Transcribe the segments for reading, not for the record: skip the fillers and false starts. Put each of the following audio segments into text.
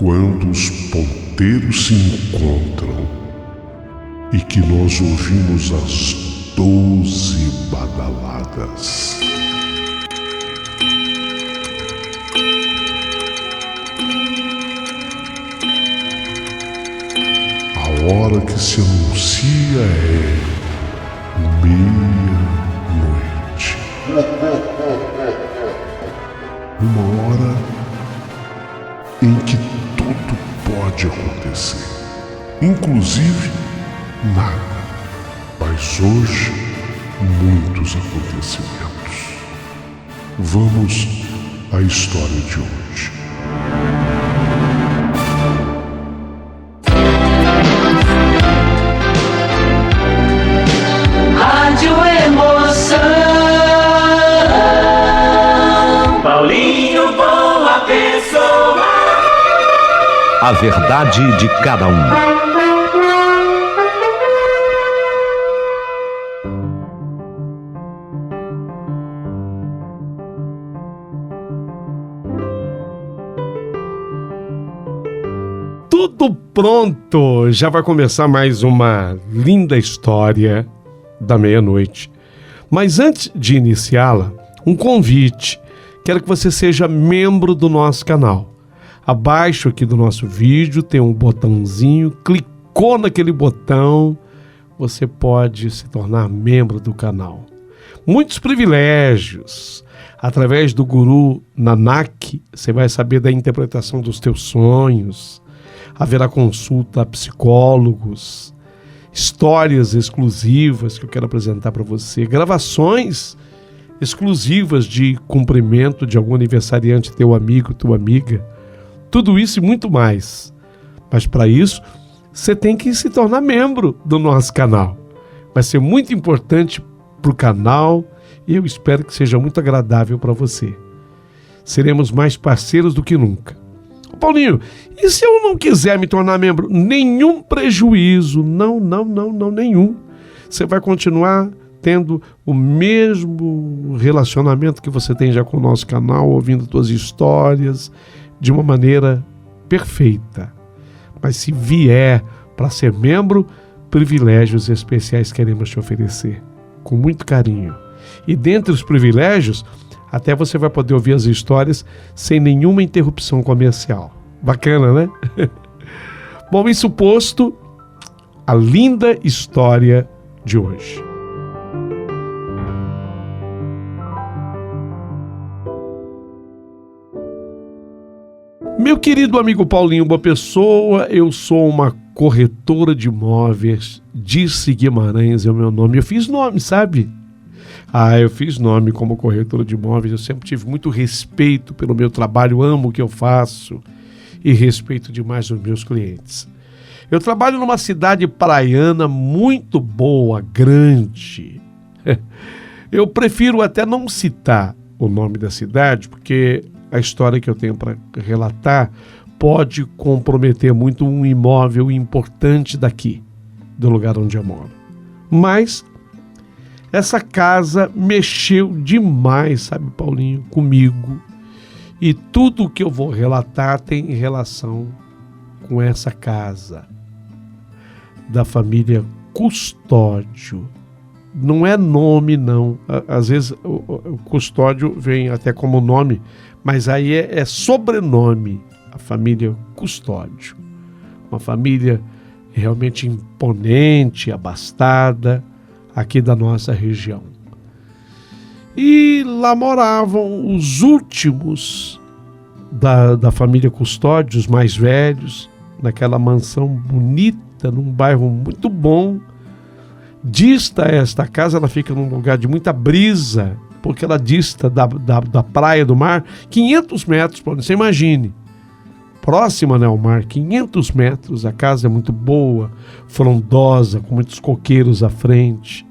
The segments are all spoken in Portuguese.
Quando os ponteiros se encontram e que nós ouvimos as 12 badaladas. A hora que se anuncia é meia-noite. Uma hora em que tudo pode acontecer, inclusive nada. Mas hoje, muitos acontecimentos. Vamos à história de hoje. Rádio Emoção. Paulinho, boa pessoa. A verdade de cada um. Tudo pronto! Já vai começar mais uma linda história da meia-noite. Mas antes de iniciá-la, um convite. Quero que você seja membro do nosso canal. Abaixo aqui do nosso vídeo tem um botãozinho. Clicou naquele botão, você pode se tornar membro do canal. Muitos privilégios. Através do Guru Nanak, você vai saber da interpretação dos teus sonhos. Haverá consulta a psicólogos, histórias exclusivas que eu quero apresentar para você, gravações exclusivas de cumprimento de algum aniversariante, teu amigo, tua amiga, tudo isso e muito mais. Mas para isso, você tem que se tornar membro do nosso canal. Vai ser muito importante para o canal e eu espero que seja muito agradável para você. Seremos mais parceiros do que nunca. Paulinho, e se eu não quiser me tornar membro? Nenhum prejuízo, não, nenhum. Você vai continuar tendo o mesmo relacionamento que você tem já com o nosso canal, ouvindo suas histórias de uma maneira perfeita. Mas se vier para ser membro, privilégios especiais queremos te oferecer, com muito carinho. E dentre os privilégios, até você vai poder ouvir as histórias sem nenhuma interrupção comercial. Bacana, né? Bom, isso posto, a linda história de hoje. Meu querido amigo Paulinho Boa Pessoa, eu sou uma corretora de imóveis, Dirce Guimarães é o meu nome. Eu fiz nome, sabe? Eu fiz nome como corretora de imóveis, eu sempre tive muito respeito pelo meu trabalho, amo o que eu faço e respeito demais os meus clientes. Eu trabalho numa cidade praiana muito boa, grande. Eu prefiro até não citar o nome da cidade, porque a história que eu tenho para relatar pode comprometer muito um imóvel importante daqui, do lugar onde eu moro. Mas essa casa mexeu demais, sabe, Paulinho, comigo. E tudo o que eu vou relatar tem relação com essa casa. Da família Custódio. Não é nome, não. Às vezes o Custódio vem até como nome, mas aí é sobrenome. A família Custódio. Uma família realmente imponente, abastada, aqui da nossa região. E lá moravam os últimos da família Custódio, os mais velhos, naquela mansão bonita, num bairro muito bom. Dista esta casa, ela fica num lugar de muita brisa, porque ela dista da praia do mar 500 metros, você imagine. Próxima, né, ao mar, 500 metros, a casa é muito boa, frondosa, com muitos coqueiros à frente,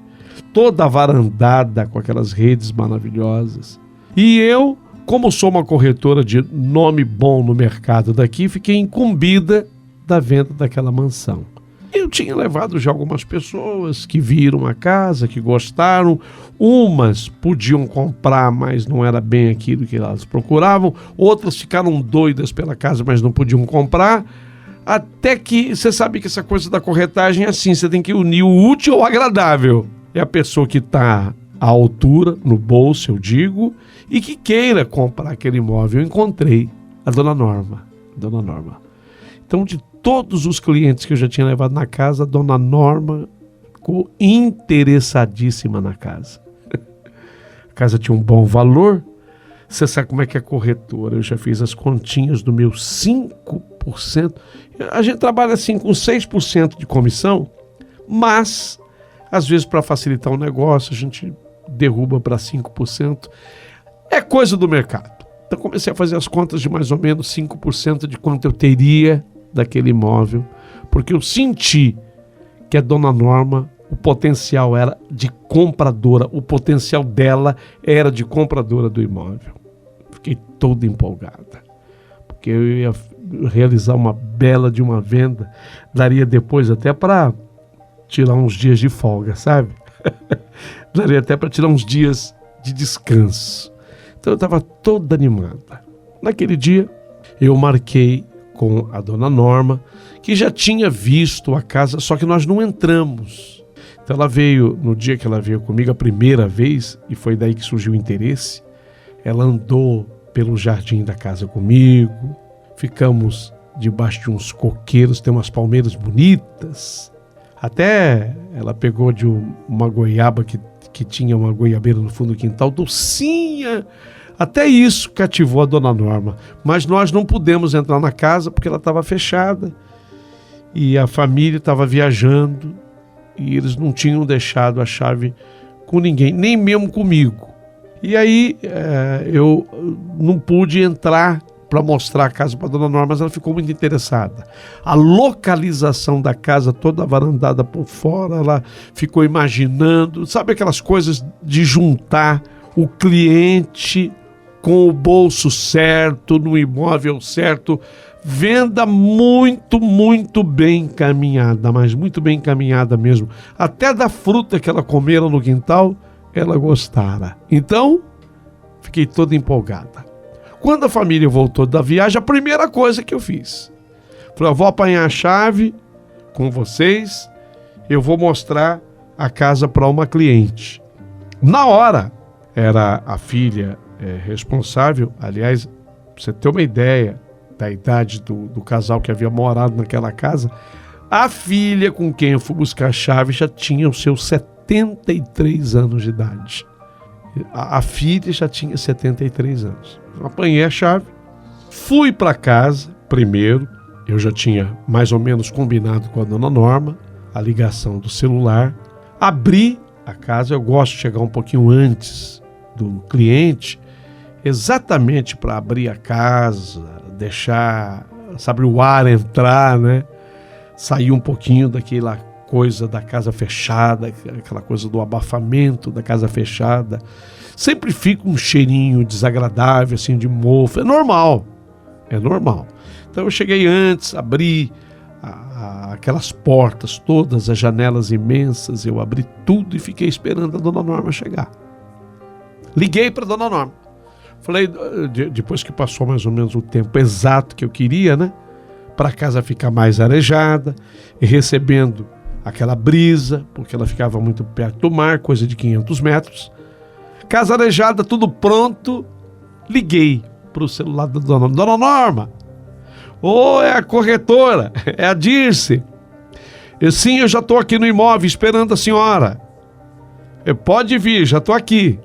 toda varandada com aquelas redes maravilhosas. E eu, como sou uma corretora de nome bom no mercado daqui, fiquei incumbida da venda daquela mansão. Eu tinha levado já algumas pessoas que viram a casa, que gostaram. Umas podiam comprar, mas não era bem aquilo que elas procuravam. Outras ficaram doidas pela casa, mas não podiam comprar. Até que você sabe que essa coisa da corretagem é assim, você tem que unir o útil ao agradável. É a pessoa que está à altura, no bolso, eu digo, e que queira comprar aquele imóvel. Eu encontrei a Dona Norma. Dona Norma. Então, de todos os clientes que eu já tinha levado na casa, a Dona Norma ficou interessadíssima na casa. A casa tinha um bom valor. Você sabe como é que é corretora. Eu já fiz as continhas do meu 5%. A gente trabalha assim com 6% de comissão, mas, às vezes, para facilitar o negócio, a gente derruba para 5%. É coisa do mercado. Então, comecei a fazer as contas de mais ou menos 5% de quanto eu teria daquele imóvel, porque eu senti que a Dona Norma, o potencial era de compradora, o potencial dela era de compradora do imóvel. Fiquei toda empolgada, porque eu ia realizar uma bela de uma venda, daria depois até para tirar uns dias de folga, sabe? Daria até para tirar uns dias de descanso. Então eu estava toda animada. Naquele dia eu marquei com a Dona Norma, que já tinha visto a casa, só que nós não entramos. Então ela veio, no dia que ela veio comigo a primeira vez, e foi daí que surgiu o interesse, ela andou pelo jardim da casa comigo, ficamos debaixo de uns coqueiros, tem umas palmeiras bonitas, até ela pegou de uma goiaba que tinha uma goiabeira no fundo do quintal, docinha. Até isso cativou a Dona Norma, mas nós não pudemos entrar na casa porque ela estava fechada e a família estava viajando e eles não tinham deixado a chave com ninguém, nem mesmo comigo. E aí eu não pude entrar para mostrar a casa para a Dona Norma, mas ela ficou muito interessada. A localização da casa, toda varandada por fora, ela ficou imaginando, sabe aquelas coisas de juntar o cliente com o bolso certo, no imóvel certo, venda muito, muito bem encaminhada, mas muito bem encaminhada mesmo. Até da fruta que ela comera no quintal, ela gostara. Então, fiquei toda empolgada. Quando a família voltou da viagem, a primeira coisa que eu fiz, falei, eu vou apanhar a chave com vocês, eu vou mostrar a casa para uma cliente. Na hora, era a filha responsável, aliás, pra você ter uma ideia da idade do casal que havia morado naquela casa, a filha com quem eu fui buscar a chave já tinha os seus 73 anos de idade. A filha já tinha 73 anos. Eu apanhei a chave, fui para casa primeiro, eu já tinha mais ou menos combinado com a Dona Norma a ligação do celular, abri a casa, eu gosto de chegar um pouquinho antes do cliente, exatamente para abrir a casa, deixar, sabe, o ar entrar, né? Sair um pouquinho daquela coisa da casa fechada, aquela coisa do abafamento da casa fechada. Sempre fica um cheirinho desagradável, assim, de mofo. É normal. Então eu cheguei antes, abri aquelas portas todas, as janelas imensas, eu abri tudo e fiquei esperando a Dona Norma chegar. Liguei para a Dona Norma. Falei, depois que passou mais ou menos o tempo exato que eu queria, né? Para a casa ficar mais arejada e recebendo aquela brisa, porque ela ficava muito perto do mar, coisa de 500 metros. Casa arejada, tudo pronto. Liguei para o celular da Dona Norma. Dona Norma, é a corretora, é a Dirce. Sim, eu já estou aqui no imóvel esperando a senhora. Pode vir, já estou aqui.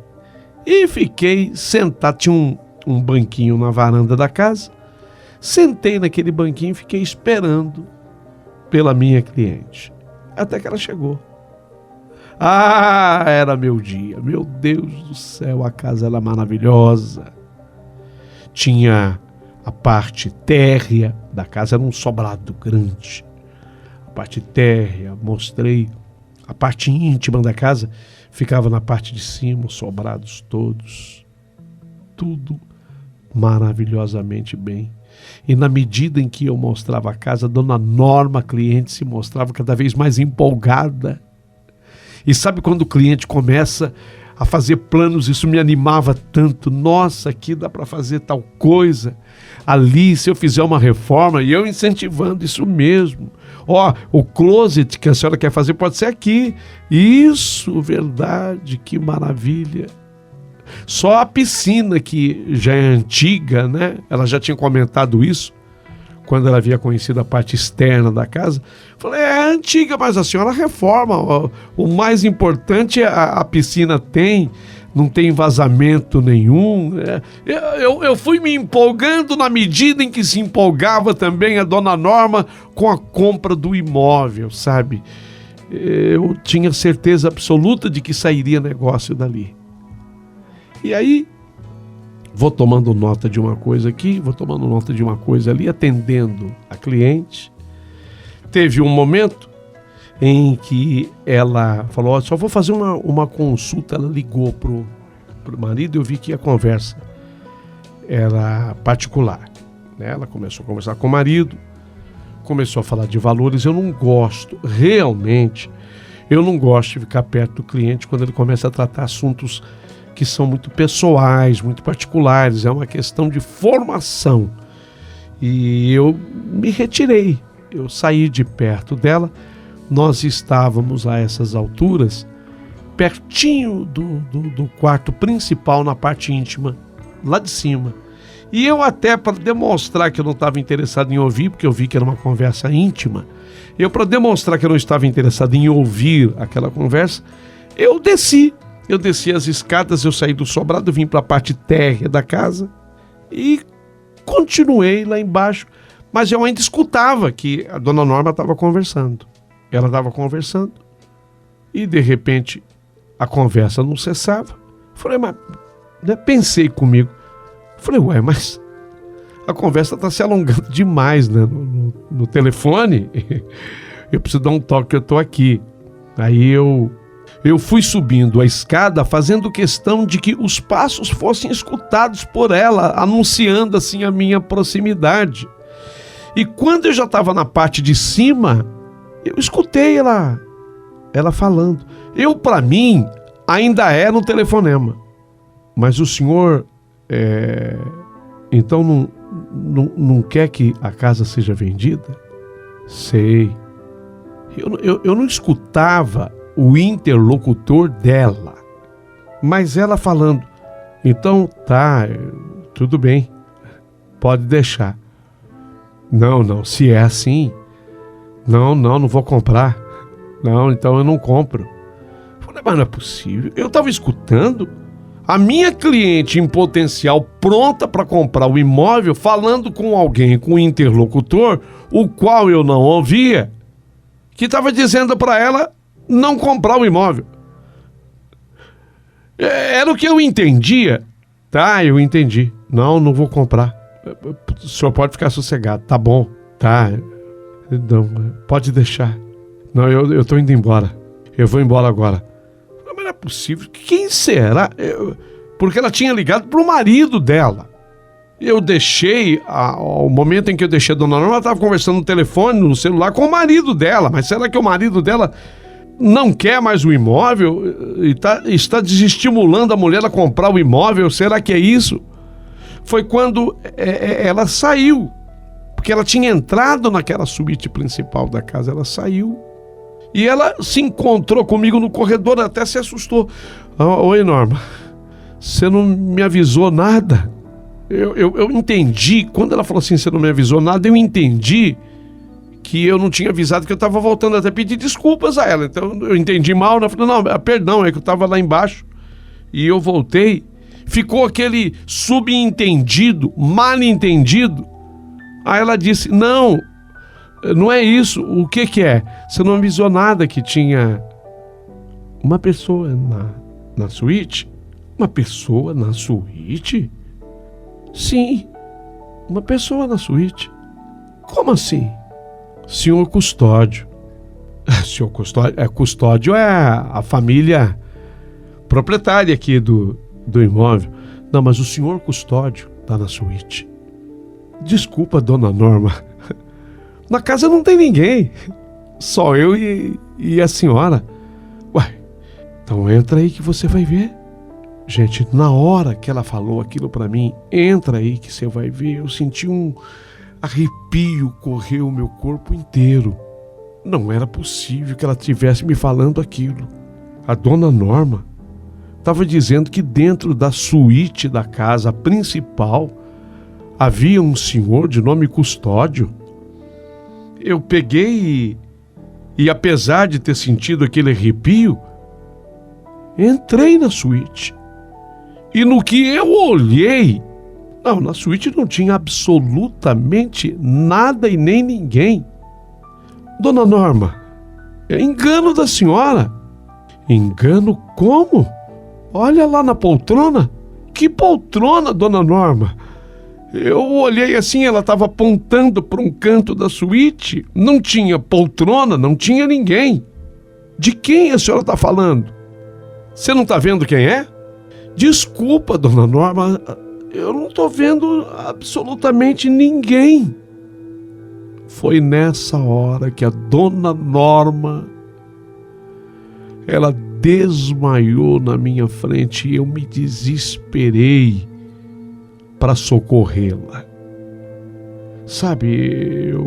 E fiquei sentado, tinha um banquinho na varanda da casa. Sentei naquele banquinho e fiquei esperando pela minha cliente. Até que ela chegou. Era meu dia. Meu Deus do céu, a casa era maravilhosa. Tinha a parte térrea da casa, era um sobrado grande. A parte térrea, mostrei. A parte íntima da casa ficava na parte de cima, os sobrados todos. Tudo maravilhosamente bem. E na medida em que eu mostrava a casa, a dona Norma, a cliente, se mostrava cada vez mais empolgada. E sabe quando o cliente começa a fazer planos, isso me animava tanto. Nossa, aqui dá para fazer tal coisa. Ali, se eu fizer uma reforma, e eu incentivando isso mesmo. O closet que a senhora quer fazer pode ser aqui. Isso, verdade, que maravilha. Só a piscina, que já é antiga, né? Ela já tinha comentado isso quando ela havia conhecido a parte externa da casa. Falei, é antiga, mas a senhora reforma. O mais importante é a piscina não tem vazamento nenhum. Eu fui me empolgando na medida em que se empolgava também a dona Norma com a compra do imóvel, sabe? Eu tinha certeza absoluta de que sairia negócio dali. E aí, vou tomando nota de uma coisa aqui, vou tomando nota de uma coisa ali, atendendo a cliente. Teve um momento em que ela falou, só vou fazer uma consulta. Ela ligou pro marido e eu vi que a conversa era particular, né? Ela começou a conversar com o marido, começou a falar de valores. Eu não gosto de ficar perto do cliente quando ele começa a tratar assuntos que são muito pessoais, muito particulares. É uma questão de formação. E eu me retirei, eu saí de perto dela. Nós estávamos a essas alturas pertinho do quarto principal, na parte íntima, lá de cima. E eu, até para demonstrar que eu não estava interessado em ouvir, porque eu vi que era uma conversa íntima, para demonstrar que eu não estava interessado em ouvir aquela conversa, eu desci as escadas, eu saí do sobrado, vim para a parte térrea da casa e continuei lá embaixo, mas eu ainda escutava que a dona Norma estava conversando. Ela estava conversando e de repente a conversa não cessava. Falei, mas pensei comigo, falei, mas a conversa está se alongando demais, né? No telefone. Eu preciso dar um toque que eu estou aqui. Aí eu fui subindo a escada, fazendo questão de que os passos fossem escutados por ela, anunciando assim a minha proximidade. E quando eu já estava na parte de cima, eu escutei ela falando. Para mim, ainda é no telefonema. Mas o senhor, então não quer que a casa seja vendida? Sei. Eu não escutava o interlocutor dela, mas ela falando, então tá, tudo bem, pode deixar. Não, se é assim, não vou comprar. Não, então eu não compro. Falei, mas não é possível. Eu estava escutando a minha cliente em potencial pronta para comprar o imóvel, falando com alguém, com um interlocutor, o qual eu não ouvia, que estava dizendo para ela não comprar o imóvel. Era o que eu entendia. Tá, eu entendi. Não vou comprar. O senhor pode ficar sossegado. Tá bom, tá. Não, pode deixar. Não, eu tô indo embora. Eu vou embora agora. Mas não é possível. Quem será? Porque ela tinha ligado pro marido dela. Eu deixei, ao momento em que eu deixei a dona Norma, ela estava conversando no telefone, no celular, com o marido dela. Mas será que o marido dela não quer mais o imóvel e está desestimulando a mulher a comprar o imóvel? Será que é isso? Foi quando ela saiu, porque ela tinha entrado naquela suíte principal da casa. Ela saiu e ela se encontrou comigo no corredor, até se assustou. Oi, Norma, você não me avisou nada? Eu entendi, quando ela falou assim, você não me avisou nada, eu entendi que eu não tinha avisado, que eu estava voltando, até pedir desculpas a ela. Então eu entendi mal, ela falou, não, perdão, é que eu estava lá embaixo e eu voltei. Ficou aquele subentendido, mal entendido. Aí ela disse, não é isso. O que é? Você não avisou nada que tinha uma pessoa na suíte? Uma pessoa na suíte? Sim, uma pessoa na suíte. Como assim? Senhor Custódio. Senhor Custódio, Custódio é a família proprietária aqui do imóvel. Não, mas o senhor Custódio, tá na suíte. Desculpa, dona Norma. Na casa não tem ninguém. Só eu e a senhora. Ué, então entra aí que você vai ver. Gente, na hora que ela falou aquilo pra mim, entra aí que você vai ver, eu senti um arrepio correr o meu corpo inteiro. Não era possível que ela estivesse me falando aquilo. A dona Norma estava dizendo que dentro da suíte da casa principal havia um senhor de nome Custódio. Eu peguei e apesar de ter sentido aquele arrepio, entrei na suíte. E no que eu olhei, não, na suíte não tinha absolutamente nada e nem ninguém. Dona Norma, é engano da senhora. Engano como? Olha lá na poltrona. Que poltrona, dona Norma? Eu olhei assim, ela estava apontando para um canto da suíte. Não tinha poltrona, não tinha ninguém. De quem a senhora está falando? Você não está vendo quem é? Desculpa, dona Norma, eu não estou vendo absolutamente ninguém. Foi nessa hora que a dona Norma, ela desmaiou na minha frente e eu me desesperei para socorrê-la. Sabe, eu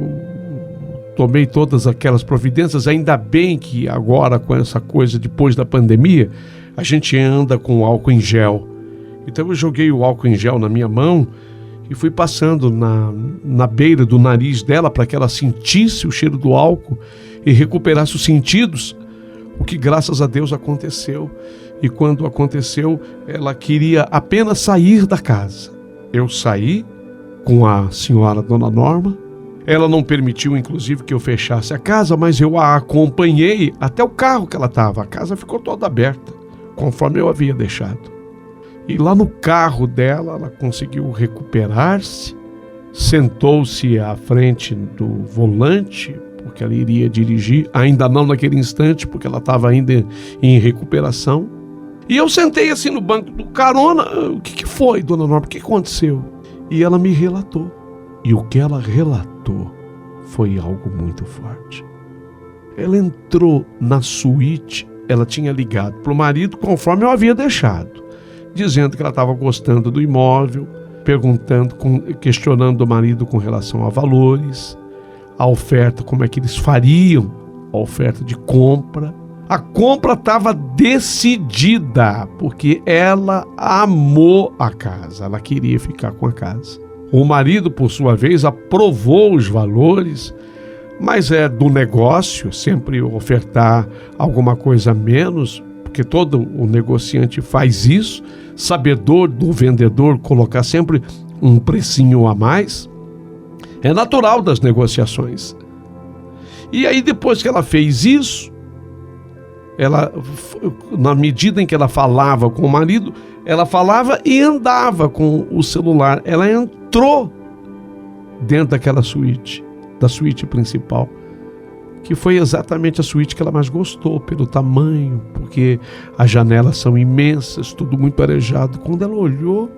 tomei todas aquelas providências, ainda bem que agora com essa coisa depois da pandemia, a gente anda com álcool em gel. Então eu joguei o álcool em gel na minha mão e fui passando na beira do nariz dela para que ela sentisse o cheiro do álcool e recuperasse os sentidos, o que graças a Deus aconteceu. E quando aconteceu, ela queria apenas sair da casa. Eu saí com a senhora Dona Norma. Ela não permitiu, inclusive, que eu fechasse a casa, mas eu a acompanhei até o carro que ela estava. A casa ficou toda aberta, conforme eu havia deixado. E lá no carro dela, ela conseguiu recuperar-se, sentou-se à frente do volante, porque ela iria dirigir, ainda não naquele instante, porque ela estava ainda em recuperação. E eu sentei assim no banco do carona. O que foi, dona Norma? O que aconteceu? E ela me relatou. E o que ela relatou foi algo muito forte. Ela entrou na suíte, ela tinha ligado para o marido conforme eu havia deixado, dizendo que ela estava gostando do imóvel, questionando o marido com relação a valores, a oferta, como é que eles fariam a oferta de compra. A compra estava decidida, porque ela amou a casa, ela queria ficar com a casa. O marido, por sua vez, aprovou os valores, mas é do negócio sempre ofertar alguma coisa a menos, porque todo o negociante faz isso, sabedor do vendedor colocar sempre um precinho a mais. É natural das negociações. E aí depois que ela fez isso, ela, na medida em que ela falava com o marido, ela falava e andava com o celular. Ela entrou dentro daquela suíte, da suíte principal, que foi exatamente a suíte que ela mais gostou, pelo tamanho, porque as janelas são imensas, tudo muito arejado. Quando ela olhou,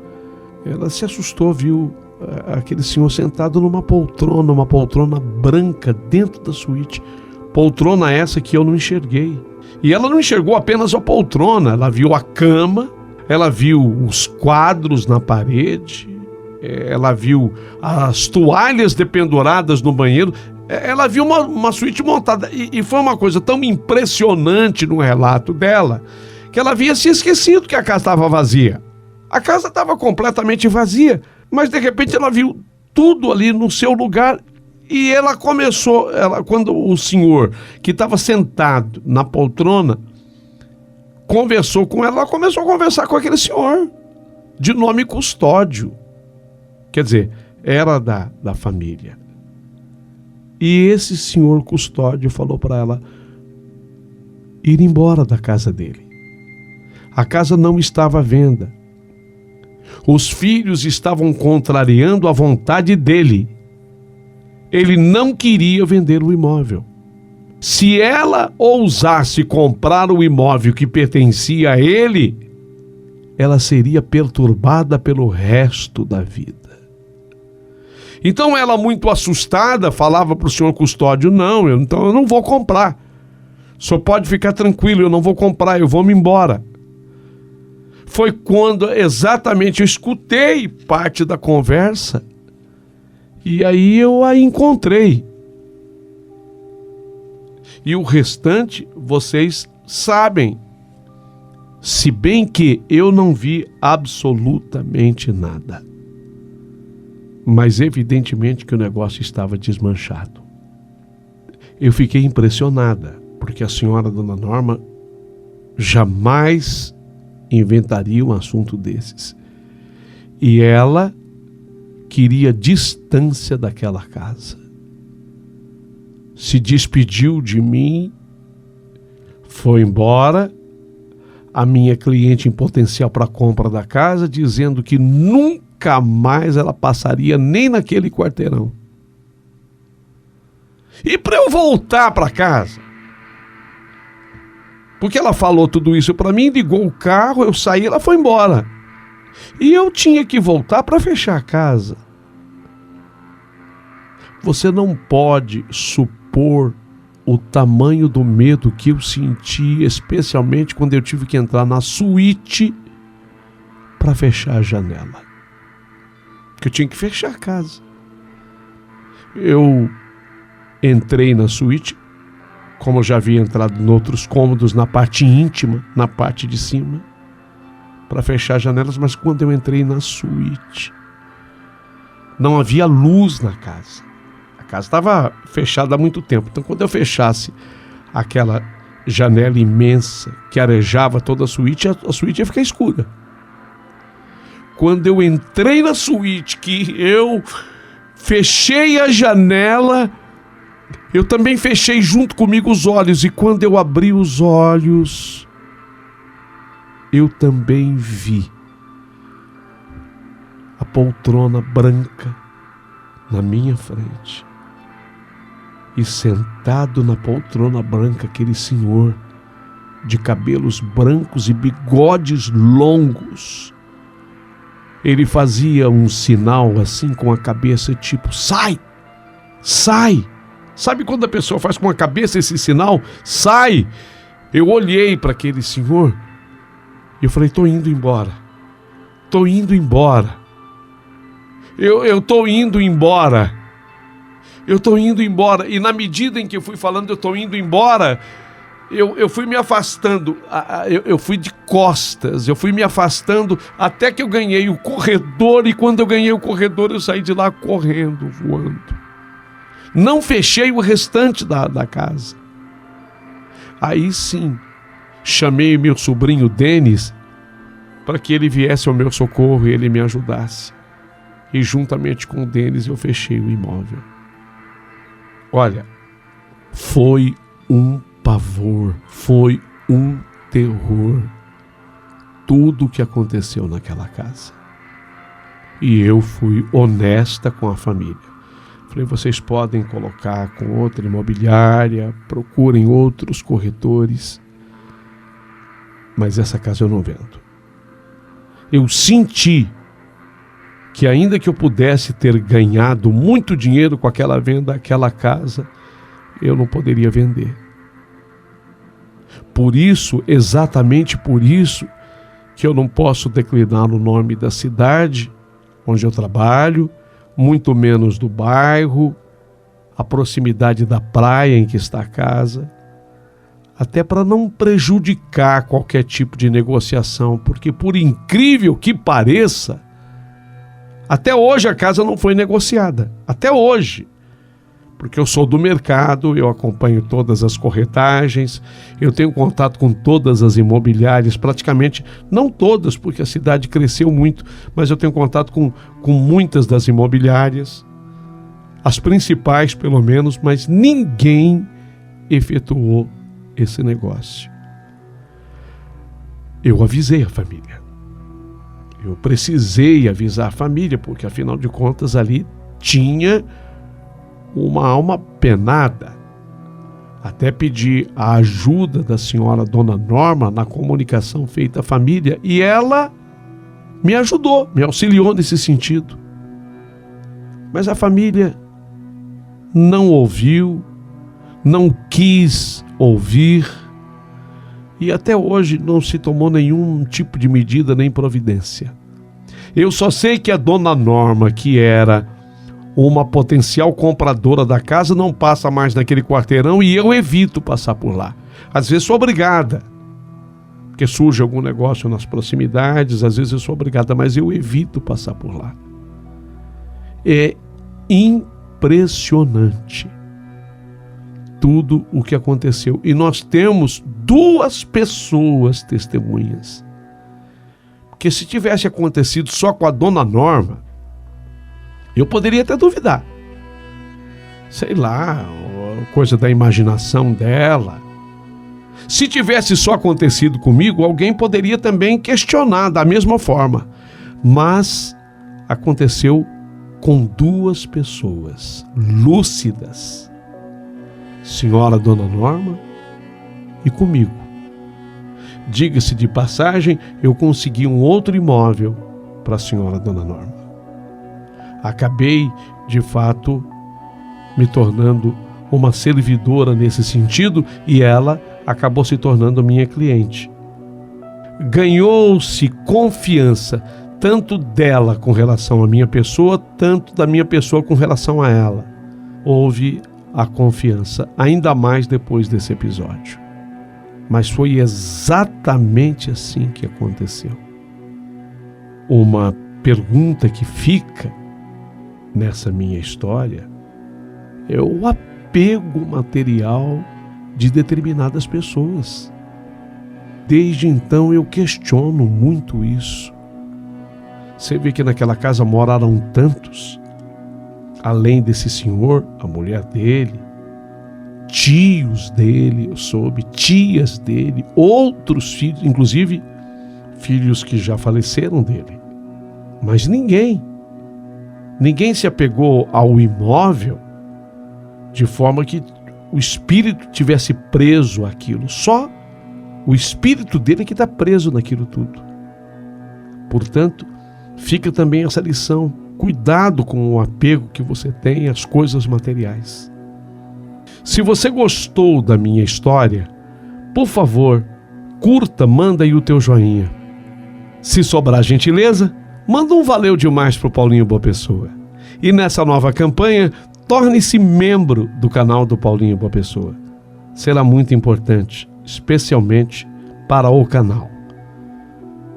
ela se assustou, viu aquele senhor sentado numa poltrona branca dentro da suíte. Poltrona essa que eu não enxerguei. E ela não enxergou apenas a poltrona, ela viu a cama, ela viu os quadros na parede, ela viu as toalhas dependuradas no banheiro, ela viu uma suíte montada. E foi uma coisa tão impressionante no relato dela, que ela havia se esquecido que a casa estava vazia. A casa estava completamente vazia, mas de repente ela viu tudo ali no seu lugar. E ela começou, quando o senhor que estava sentado na poltrona conversou com ela começou a conversar com aquele senhor, de nome Custódio. Quer dizer, era da família. E esse senhor Custódio falou para ela ir embora da casa dele. A casa não estava à venda. Os filhos estavam contrariando a vontade dele. Ele não queria vender o imóvel. Se ela ousasse comprar o imóvel que pertencia a ele, ela seria perturbada pelo resto da vida. Então ela, muito assustada, falava para o senhor custódio: não, então eu não vou comprar. O senhor pode ficar tranquilo, eu não vou comprar, eu vou me embora. Foi quando exatamente eu escutei parte da conversa e aí eu a encontrei. E o restante vocês sabem, se bem que eu não vi absolutamente nada. Mas evidentemente que o negócio estava desmanchado. Eu fiquei impressionada, porque a senhora Dona Norma jamais inventaria um assunto desses. E ela queria distância daquela casa. Se despediu de mim, foi embora, a minha cliente em potencial para a compra da casa, dizendo que nunca mais ela passaria nem naquele quarteirão. E para eu voltar para casa, porque ela falou tudo isso para mim, ligou o carro, eu saí, ela foi embora. E eu tinha que voltar para fechar a casa. Você não pode supor o tamanho do medo que eu senti, especialmente quando eu tive que entrar na suíte para fechar a janela. Porque eu tinha que fechar a casa. Eu entrei na suíte, como eu já havia entrado em outros cômodos, na parte íntima, na parte de cima, para fechar as janelas, mas quando eu entrei na suíte, não havia luz na casa. A casa estava fechada há muito tempo, então quando eu fechasse aquela janela imensa que arejava toda a suíte ia ficar escura. Quando eu entrei na suíte, que eu fechei a janela, eu também fechei junto comigo os olhos, e quando eu abri os olhos, eu também vi a poltrona branca na minha frente. E sentado na poltrona branca, aquele senhor de cabelos brancos e bigodes longos. Ele fazia um sinal assim com a cabeça, tipo: sai, sai. Sabe quando a pessoa faz com a cabeça esse sinal? Sai! Eu olhei para aquele senhor e eu falei: tô indo embora. Tô indo embora. Eu tô indo embora. Eu tô indo embora. E na medida em que eu fui falando, eu tô indo embora, eu fui me afastando. Eu fui de costas. Eu fui me afastando até que eu ganhei o corredor. E quando eu ganhei o corredor, eu saí de lá correndo, voando. Não fechei o restante da casa. Aí sim, chamei meu sobrinho Denis para que ele viesse ao meu socorro e ele me ajudasse. E juntamente com o Denis eu fechei o imóvel. Olha, foi um pavor, foi um terror, tudo o que aconteceu naquela casa. E eu fui honesta com a família. Falei: vocês podem colocar com outra imobiliária, procurem outros corretores, mas essa casa eu não vendo. Eu senti que ainda que eu pudesse ter ganhado muito dinheiro com aquela venda, aquela casa, eu não poderia vender. Por isso, exatamente por isso, que eu não posso declinar o nome da cidade onde eu trabalho, muito menos do bairro, a proximidade da praia em que está a casa, até para não prejudicar qualquer tipo de negociação, porque por incrível que pareça, até hoje a casa não foi negociada, até hoje, porque eu sou do mercado, eu acompanho todas as corretagens, eu tenho contato com todas as imobiliárias, praticamente, não todas, porque a cidade cresceu muito, mas eu tenho contato com muitas das imobiliárias, as principais pelo menos, mas ninguém efetuou esse negócio. Eu avisei a família. Eu precisei avisar a família, porque afinal de contas ali tinha uma alma penada. Até pedi a ajuda da senhora Dona Norma na comunicação feita à família, e ela me ajudou, me auxiliou nesse sentido. Mas a família não ouviu, não quis ouvir, e até hoje não se tomou nenhum tipo de medida nem providência. Eu só sei que a dona Norma, que era uma potencial compradora da casa, não passa mais naquele quarteirão e eu evito passar por lá. Às vezes sou obrigada, porque surge algum negócio nas proximidades, às vezes eu sou obrigada, mas eu evito passar por lá. É impressionante tudo o que aconteceu. E nós temos 2 pessoas testemunhas. Porque se tivesse acontecido só com a dona Norma, eu poderia até duvidar. Sei lá, coisa da imaginação dela. Se tivesse só acontecido comigo, alguém poderia também questionar da mesma forma. Mas aconteceu com 2 pessoas lúcidas. Senhora Dona Norma e comigo. Diga-se de passagem, eu consegui um outro imóvel para a senhora Dona Norma. Acabei, de fato, me tornando uma servidora nesse sentido e ela acabou se tornando minha cliente. Ganhou-se confiança, tanto dela com relação à minha pessoa, tanto da minha pessoa com relação a ela. Houve a confiança, ainda mais depois desse episódio. Mas foi exatamente assim que aconteceu. Uma pergunta que fica nessa minha história é o apego material de determinadas pessoas. Desde então eu questiono muito isso. Você vê que naquela casa moraram tantos, além desse senhor, a mulher dele, tios dele, eu soube, tias dele, outros filhos, inclusive filhos que já faleceram dele. Mas ninguém se apegou ao imóvel de forma que o espírito tivesse preso àquilo. Só o espírito dele que está preso naquilo tudo. Portanto, fica também essa lição. Cuidado com o apego que você tem às coisas materiais. Se você gostou da minha história, por favor, curta, manda aí o teu joinha. Se sobrar gentileza, manda um valeu demais pro Paulinho Boa Pessoa. E nessa nova campanha, torne-se membro do canal do Paulinho Boa Pessoa. Será muito importante, especialmente para o canal.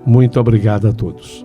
Muito obrigado a todos.